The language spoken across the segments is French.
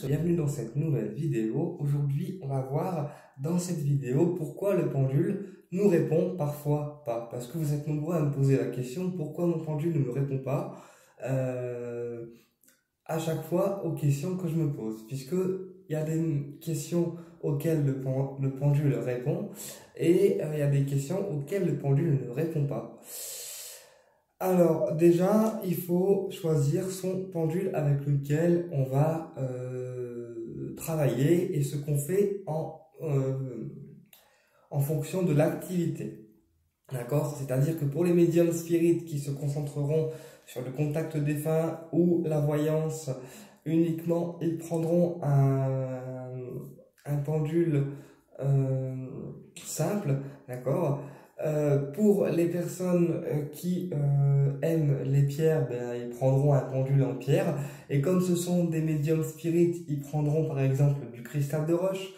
Bienvenue dans cette nouvelle vidéo. Aujourd'hui, on va voir dans cette vidéo pourquoi le pendule nous répond parfois pas. Parce que vous êtes nombreux à me poser la question pourquoi mon pendule ne me répond pas à chaque fois aux questions que je me pose. Puisque il y a des questions auxquelles le pendule répond et il y a des questions auxquelles le pendule ne répond pas. Alors déjà, il faut choisir son pendule avec lequel on va travailler et ce qu'on fait en fonction de l'activité. D'accord? C'est-à-dire que pour les médiums spirites qui se concentreront sur le contact défunt ou la voyance uniquement, ils prendront un pendule simple, d'accord? Pour les personnes qui aiment les pierres, ben, ils prendront un pendule en pierre. Et comme ce sont des médiums spirites, ils prendront par exemple du cristal de roche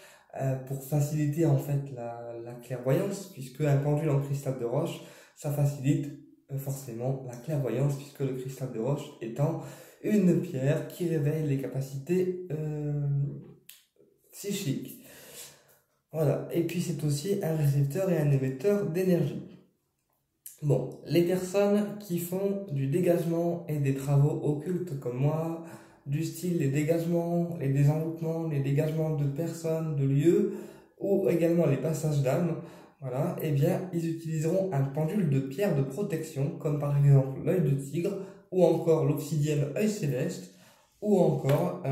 pour faciliter en fait la clairvoyance, puisque un pendule en cristal de roche, ça facilite forcément la clairvoyance, puisque le cristal de roche étant une pierre qui réveille les capacités psychiques. Voilà, et puis c'est aussi un récepteur et un émetteur d'énergie. Bon, les personnes qui font du dégagement et des travaux occultes comme moi, du style les dégagements, les désenvoûtements, les dégagements de personnes, de lieux, ou également les passages d'âme, voilà, eh bien, ils utiliseront un pendule de pierre de protection, comme par exemple l'œil de tigre, ou encore l'obsidienne œil céleste, ou encore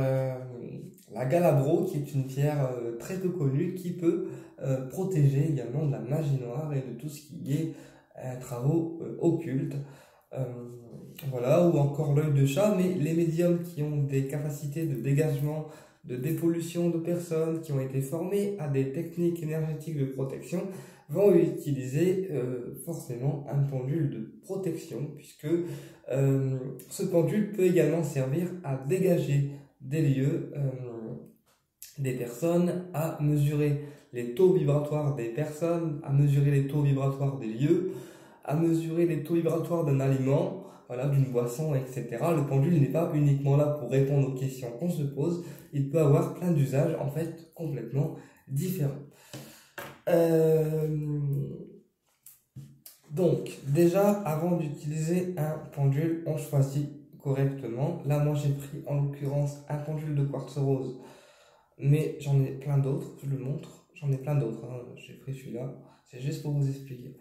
la galabro, qui est une pierre très peu connue, qui peut protéger également de la magie noire et de tout ce qui est travaux occultes. Voilà, ou encore l'œil de chat, mais les médiums qui ont des capacités de dégagement, de dépollution de personnes, qui ont été formés à des techniques énergétiques de protection, vont utiliser forcément un pendule de protection, puisque ce pendule peut également servir à dégager des lieux, des personnes, à mesurer les taux vibratoires des personnes, à mesurer les taux vibratoires des lieux, à mesurer les taux vibratoires d'un aliment, voilà, d'une boisson, etc. Le pendule n'est pas uniquement là pour répondre aux questions qu'on se pose, il peut avoir plein d'usages en fait complètement différents. Donc, déjà, avant d'utiliser un pendule, on choisit correctement. Là, moi, j'ai pris en l'occurrence un pendule de quartz rose, mais j'en ai plein d'autres, je le montre. J'en ai plein d'autres, hein. J'ai pris celui-là, c'est juste pour vous expliquer.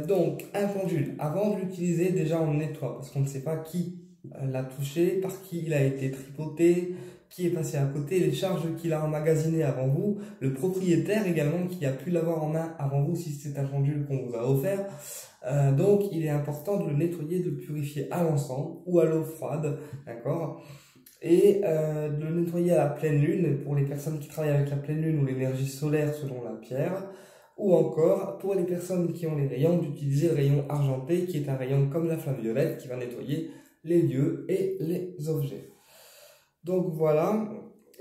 Donc, un pendule, avant de l'utiliser, déjà on le nettoie, parce qu'on ne sait pas qui l'a touché, par qui il a été tripoté, qui est passé à côté, les charges qu'il a emmagasinées avant vous, le propriétaire également qui a pu l'avoir en main avant vous si c'est un pendule qu'on vous a offert. Donc il est important de le nettoyer, de le purifier à l'encens ou à l'eau froide, d'accord, et de le nettoyer à la pleine lune pour les personnes qui travaillent avec la pleine lune ou l'énergie solaire selon la pierre, ou encore pour les personnes qui ont les rayons d'utiliser le rayon argenté qui est un rayon comme la flamme violette qui va nettoyer les lieux et les objets. Donc voilà,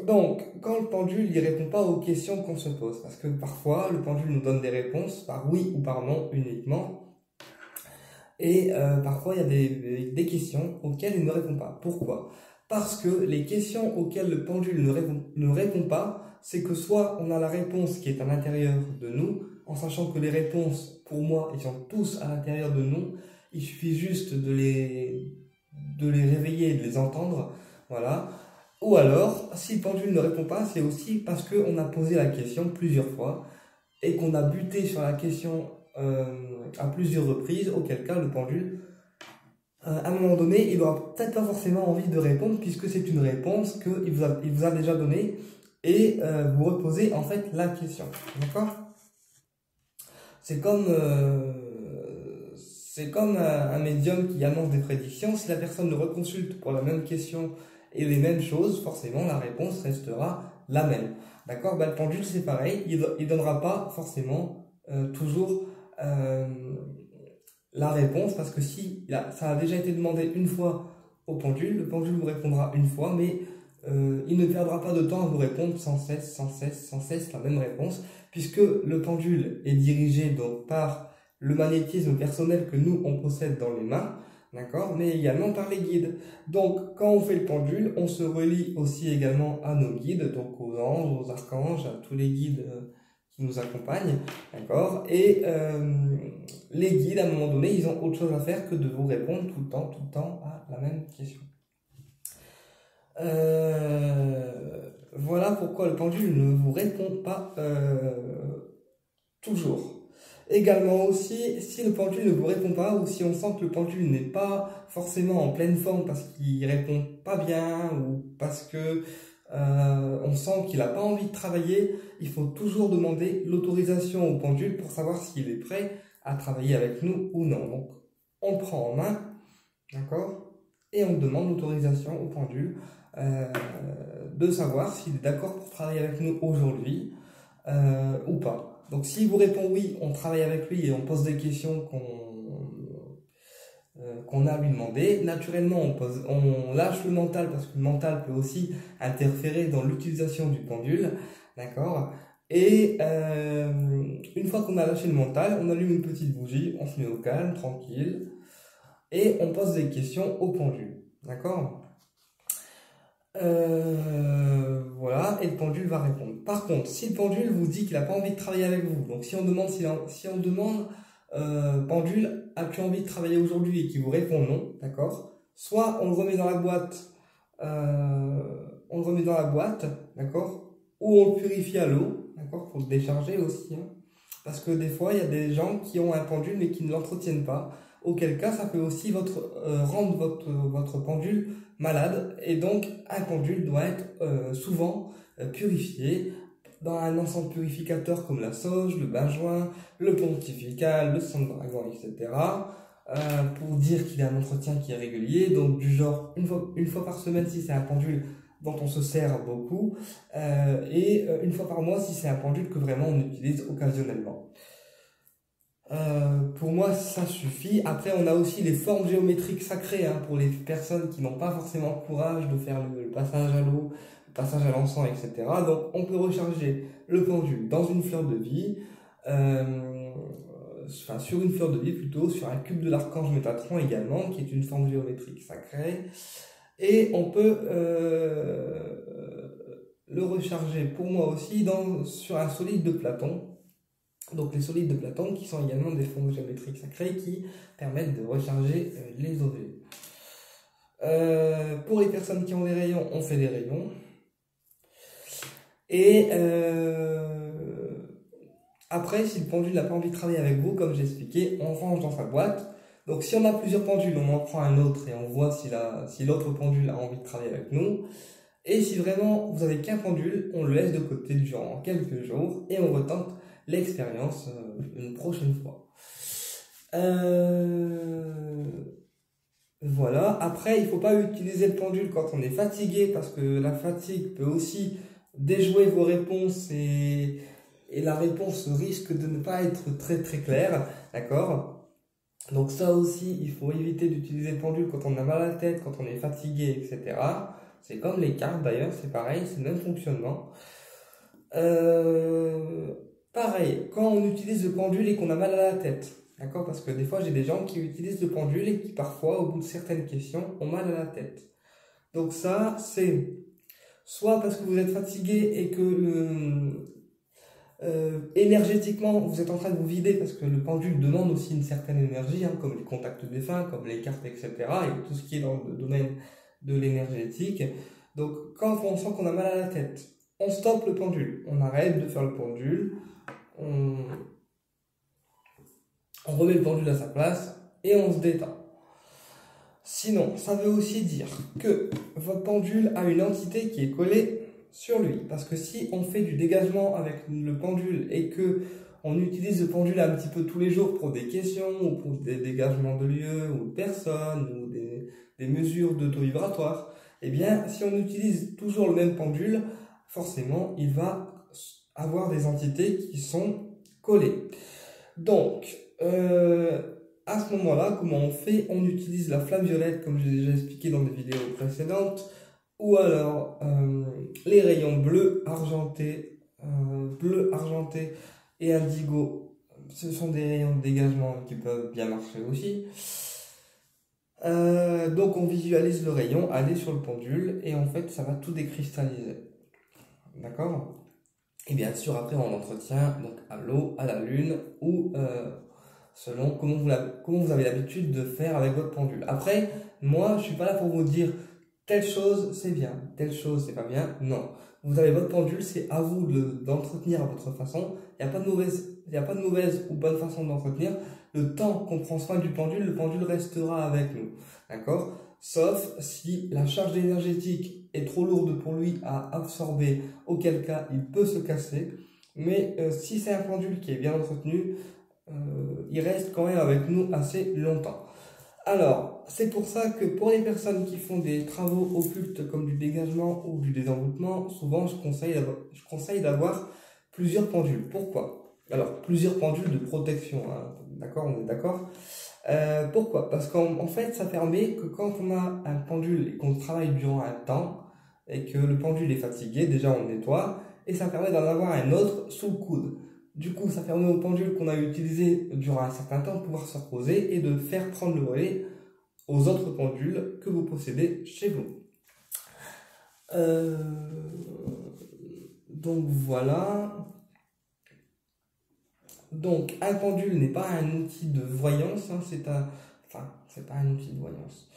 donc quand le pendule il répond pas aux questions qu'on se pose, parce que parfois le pendule nous donne des réponses par oui ou par non uniquement, et parfois il y a des questions auxquelles il ne répond pas. Pourquoi? Parce que les questions auxquelles le pendule ne répond pas, c'est que soit on a la réponse qui est à l'intérieur de nous, en sachant que les réponses, pour moi, ils sont tous à l'intérieur de nous, il suffit juste de les réveiller et de les entendre, voilà. Ou alors, si le pendule ne répond pas, c'est aussi parce qu'on a posé la question plusieurs fois et qu'on a buté sur la question à plusieurs reprises, auquel cas le pendule, à un moment donné, il n'aura peut-être pas forcément envie de répondre puisque c'est une réponse qu'il vous a déjà donnée et vous reposez en fait la question. D'accord? C'est comme un médium qui annonce des prédictions. Si la personne le reconsulte pour la même question et les mêmes choses, forcément la réponse restera la même. D'accord? Le pendule c'est pareil, il ne donnera pas forcément toujours la réponse, parce que si ça a déjà été demandé une fois au pendule, le pendule vous répondra une fois, mais il ne perdra pas de temps à vous répondre sans cesse la même réponse, puisque le pendule est dirigé donc par le magnétisme personnel que nous on possède dans les mains, d'accord, mais également par les guides. Donc, quand on fait le pendule, on se relie aussi également à nos guides, donc aux anges, aux archanges, à tous les guides qui nous accompagnent, d'accord. Et les guides, à un moment donné, ils ont autre chose à faire que de vous répondre tout le temps à la même question. Voilà pourquoi le pendule ne vous répond pas toujours. Également aussi, si le pendule ne vous répond pas ou si on sent que le pendule n'est pas forcément en pleine forme parce qu'il répond pas bien ou parce que on sent qu'il n'a pas envie de travailler, il faut toujours demander l'autorisation au pendule pour savoir s'il est prêt à travailler avec nous ou non. Donc on le prend en main, d'accord, et on demande l'autorisation au pendule de savoir s'il est d'accord pour travailler avec nous aujourd'hui ou pas. Donc s'il vous répond oui, on travaille avec lui et on pose des questions qu'on a à lui demander. Naturellement, on lâche le mental parce que le mental peut aussi interférer dans l'utilisation du pendule, d'accord. Et une fois qu'on a lâché le mental, on allume une petite bougie, on se met au calme, tranquille, et on pose des questions au pendule, d'accord. Voilà, et le pendule va répondre. Par contre, si le pendule vous dit qu'il n'a pas envie de travailler avec vous, donc si on demande, pendule, as-tu envie de travailler aujourd'hui et qu'il vous répond non, d'accord, soit on le remet dans la boîte, d'accord, ou on le purifie à l'eau, d'accord, pour le décharger aussi, hein, parce que des fois il y a des gens qui ont un pendule mais qui ne l'entretiennent pas, auquel cas ça peut aussi rendre votre pendule malade, et donc un pendule doit être souvent purifié dans un ensemble purificateur comme la sauge, le benjoin, le pontifical, le sang de dragon, etc. Pour dire qu'il a un entretien qui est régulier, donc du genre une fois par semaine si c'est un pendule dont on se sert beaucoup, et une fois par mois si c'est un pendule que vraiment on utilise occasionnellement. Pour moi ça suffit. Après on a aussi les formes géométriques sacrées, hein, pour les personnes qui n'ont pas forcément le courage de faire le passage à l'eau, le passage à l'encens, etc. Donc on peut recharger le pendule dans une fleur de vie, sur une fleur de vie plutôt, sur un cube de l'archange Métatron également, qui est une forme géométrique sacrée, et on peut le recharger pour moi aussi sur un solide de Platon. Donc les solides de Platon qui sont également des formes géométriques sacrées qui permettent de recharger les objets. Pour les personnes qui ont des rayons, on fait des rayons. Et après, si le pendule n'a pas envie de travailler avec vous, comme j'ai expliqué, on range dans sa boîte. Donc si on a plusieurs pendules, on en prend un autre et on voit si l'autre pendule a envie de travailler avec nous. Et si vraiment vous n'avez qu'un pendule, on le laisse de côté durant quelques jours et on retente l'expérience une prochaine fois. Voilà. Après, il ne faut pas utiliser le pendule quand on est fatigué parce que la fatigue peut aussi déjouer vos réponses et la réponse risque de ne pas être très très claire, d'accord. Donc ça aussi, il faut éviter d'utiliser le pendule quand on a mal à la tête, quand on est fatigué, etc. C'est comme les cartes d'ailleurs, c'est pareil, c'est le même fonctionnement. Pareil, quand on utilise le pendule et qu'on a mal à la tête, d'accord, parce que des fois j'ai des gens qui utilisent le pendule et qui parfois, au bout de certaines questions, ont mal à la tête. Donc ça, c'est soit parce que vous êtes fatigué et que énergétiquement vous êtes en train de vous vider, parce que le pendule demande aussi une certaine énergie, hein, comme les contacts défunts, comme les cartes, etc. et tout ce qui est dans le domaine de l'énergétique. Donc quand on sent qu'on a mal à la tête, on stoppe le pendule, on arrête de faire le pendule, on remet le pendule à sa place et on se détend. Sinon, ça veut aussi dire que votre pendule a une entité qui est collée sur lui, parce que si on fait du dégagement avec le pendule et que on utilise le pendule un petit peu tous les jours pour des questions ou pour des dégagements de lieux ou de personnes ou des mesures d'auto-vibratoire, eh bien, si on utilise toujours le même pendule, forcément, il va avoir des entités qui sont collées. Donc, à ce moment-là, comment on fait? On utilise la flamme violette, comme j'ai déjà expliqué dans des vidéos précédentes, ou alors les rayons bleu argenté et indigo. Ce sont des rayons de dégagement qui peuvent bien marcher aussi. Donc on visualise le rayon aller sur le pendule et en fait ça va tout décristalliser. D'accord? Et bien sûr après on l'entretient donc à l'eau, à la lune ou selon comment vous avez l'habitude de faire avec votre pendule. Après, moi je suis pas là pour vous dire telle chose c'est bien, telle chose c'est pas bien. Non. Vous avez votre pendule, c'est à vous d'entretenir à votre façon. Il n'y a pas de mauvaise ou bonne façon d'entretenir. Le temps qu'on prend soin du pendule, le pendule restera avec nous. D'accord? Sauf si la charge énergétique est trop lourde pour lui à absorber, auquel cas il peut se casser. Mais si c'est un pendule qui est bien entretenu, il reste quand même avec nous assez longtemps. Alors, c'est pour ça que pour les personnes qui font des travaux occultes comme du dégagement ou du désenvoûtement, souvent je conseille d'avoir plusieurs pendules. Pourquoi? Alors, plusieurs pendules de protection, hein. D'accord, on est d'accord? Pourquoi? Parce qu'en fait, ça permet que quand on a un pendule et qu'on travaille durant un temps, et que le pendule est fatigué, déjà on le nettoie, et ça permet d'en avoir un autre sous le coude. Du coup, ça permet au pendule qu'on a utilisé durant un certain temps de pouvoir se reposer et de faire prendre le relais aux autres pendules que vous possédez chez vous. Donc voilà. Donc un pendule n'est pas un outil de voyance, hein, c'est pas un outil de voyance.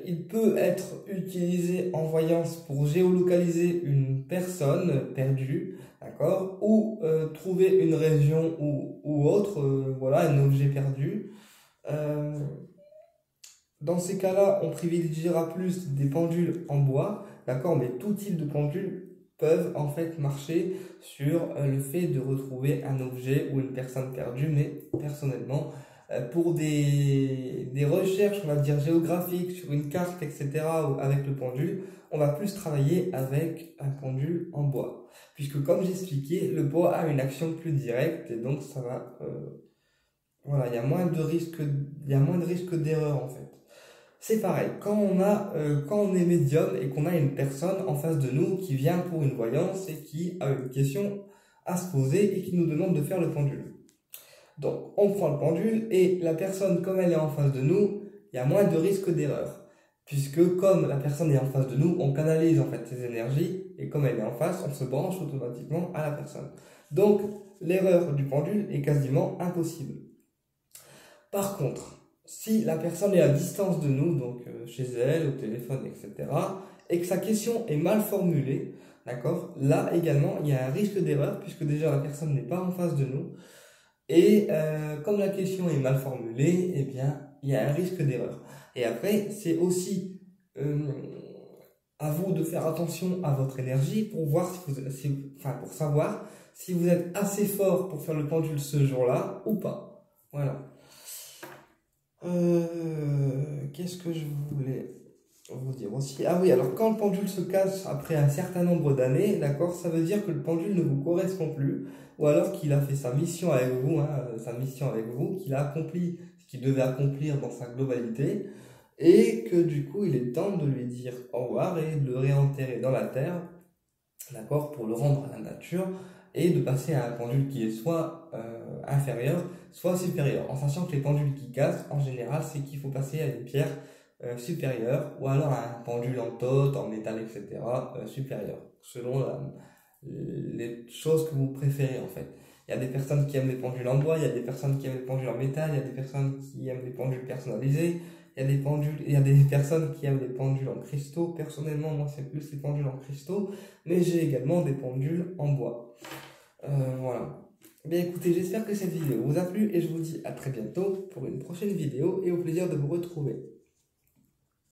Il peut être utilisé en voyance pour géolocaliser une personne perdue, d'accord, ou trouver une région ou autre, voilà, un objet perdu. Dans ces cas-là, on privilégiera plus des pendules en bois, d'accord, mais tout type de pendules peuvent en fait marcher sur le fait de retrouver un objet ou une personne perdue, mais personnellement, pour des recherches, on va dire géographiques, sur une carte, etc., ou avec le pendule, on va plus travailler avec un pendule en bois. Puisque comme j'expliquais, le bois a une action plus directe, et donc ça va... voilà, il y a moins de risque d'erreur en fait. C'est pareil, quand on est médium et qu'on a une personne en face de nous qui vient pour une voyance et qui a une question à se poser et qui nous demande de faire le pendule. Donc, on prend le pendule et la personne, comme elle est en face de nous, il y a moins de risque d'erreur. Puisque comme la personne est en face de nous, on canalise en fait ses énergies et comme elle est en face, on se branche automatiquement à la personne. Donc, l'erreur du pendule est quasiment impossible. Par contre, si la personne est à distance de nous, donc chez elle, au téléphone, etc., et que sa question est mal formulée, d'accord, là également, il y a un risque d'erreur, puisque déjà la personne n'est pas en face de nous, et comme la question est mal formulée, eh bien, il y a un risque d'erreur. Et après, c'est aussi à vous de faire attention à votre énergie pour voir pour savoir si vous êtes assez fort pour faire le pendule ce jour-là ou pas. Voilà. Qu'est-ce que je voulais vous dire aussi? Ah oui, alors quand le pendule se casse après un certain nombre d'années, d'accord, ça veut dire que le pendule ne vous correspond plus, ou alors qu'il a fait sa mission avec vous, qu'il a accompli ce qu'il devait accomplir dans sa globalité, et que du coup il est temps de lui dire au revoir et de le réenterrer dans la terre, d'accord, pour le rendre à la nature, et de passer à un pendule qui est soit inférieur, soit supérieur. En sachant que les pendules qui cassent, en général, c'est qu'il faut passer à une pierre supérieure, ou alors à un pendule en tote, en métal, etc., supérieur, selon les choses que vous préférez en fait. Il y a des personnes qui aiment les pendules en bois, il y a des personnes qui aiment les pendules en métal, il y a des personnes qui aiment les pendules personnalisées, il y a des personnes qui aiment les pendules en cristaux. Personnellement, moi, c'est plus les pendules en cristaux, mais j'ai également des pendules en bois. Voilà. Bien écoutez, j'espère que cette vidéo vous a plu et je vous dis à très bientôt pour une prochaine vidéo et au plaisir de vous retrouver.